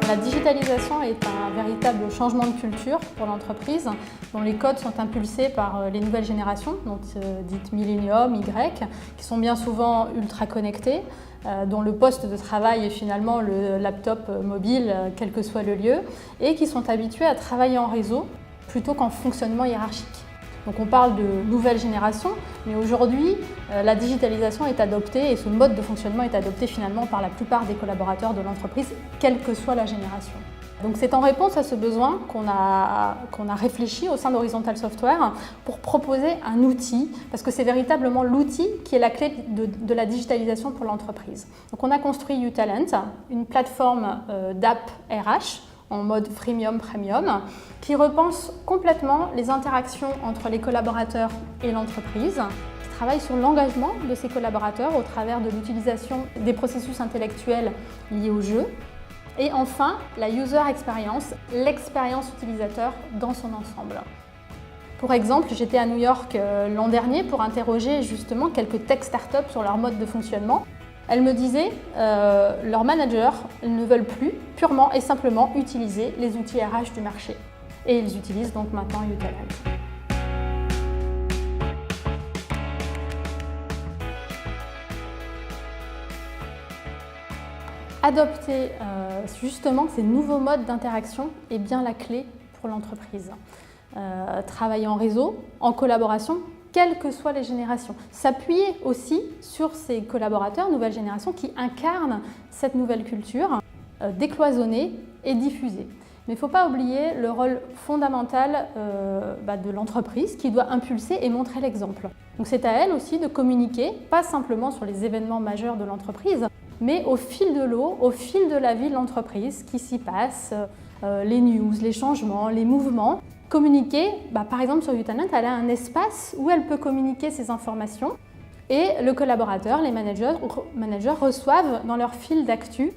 La digitalisation est un véritable changement de culture pour l'entreprise, dont les codes sont impulsés par les nouvelles générations, dites Millennium, Y, qui sont bien souvent ultra connectées, dont le poste de travail est finalement le laptop mobile, quel que soit le lieu, et qui sont habitués à travailler en réseau plutôt qu'en fonctionnement hiérarchique. Donc on parle de nouvelle génération, mais aujourd'hui, la digitalisation est adoptée et ce mode de fonctionnement est adopté finalement par la plupart des collaborateurs de l'entreprise, quelle que soit la génération. Donc c'est en réponse à ce besoin qu'on a réfléchi au sein d'Horizontal Software pour proposer un outil, parce que c'est véritablement l'outil qui est la clé de la digitalisation pour l'entreprise. Donc on a construit uTalent, une plateforme d'app RH, en mode freemium premium, qui repense complètement les interactions entre les collaborateurs et l'entreprise, qui travaille sur l'engagement de ces collaborateurs au travers de l'utilisation des processus intellectuels liés au jeu, et enfin la user experience, l'expérience utilisateur dans son ensemble. Pour exemple, j'étais à New York l'an dernier pour interroger justement quelques tech startups sur leur mode de fonctionnement. Elles me disaient leurs managers ne veulent plus purement et simplement utiliser les outils RH du marché. Et ils utilisent donc maintenant uTalent. Adopter justement ces nouveaux modes d'interaction est bien la clé pour l'entreprise. Travailler en réseau, en collaboration, quelles que soient les générations. S'appuyer aussi sur ces collaborateurs, nouvelle génération, qui incarnent cette nouvelle culture, décloisonnée et diffusée. Mais il ne faut pas oublier le rôle fondamental de l'entreprise qui doit impulser et montrer l'exemple. Donc c'est à elle aussi de communiquer, pas simplement sur les événements majeurs de l'entreprise, mais au fil de l'eau, au fil de la vie de l'entreprise, qui s'y passe, les news, les changements, les mouvements. Communiquer, par exemple sur uTalent, elle a un espace où elle peut communiquer ces informations et le collaborateur, les managers reçoivent dans leur fil d'actu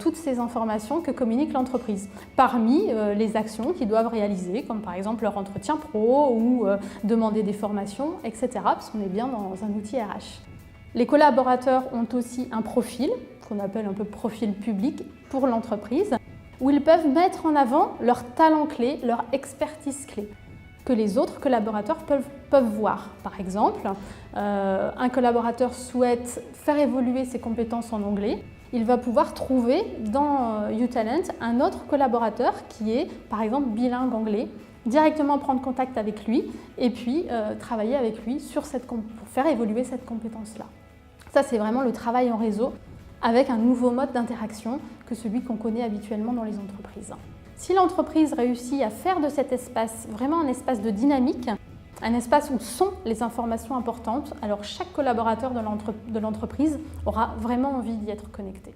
toutes ces informations que communique l'entreprise. Parmi les actions qu'ils doivent réaliser, comme par exemple leur entretien pro ou demander des formations, etc. parce qu'on est bien dans un outil RH. Les collaborateurs ont aussi un profil, qu'on appelle un peu profil public pour l'entreprise, où ils peuvent mettre en avant leurs talents clés, leur expertise clé, que les autres collaborateurs peuvent voir. Par exemple, un collaborateur souhaite faire évoluer ses compétences en anglais, il va pouvoir trouver dans uTalent un autre collaborateur qui est, par exemple, bilingue anglais, directement prendre contact avec lui et puis travailler avec lui pour faire évoluer cette compétence-là. Ça, c'est vraiment le travail en réseau, avec un nouveau mode d'interaction que celui qu'on connaît habituellement dans les entreprises. Si l'entreprise réussit à faire de cet espace vraiment un espace de dynamique, un espace où sont les informations importantes, alors chaque collaborateur de l'entreprise aura vraiment envie d'y être connecté.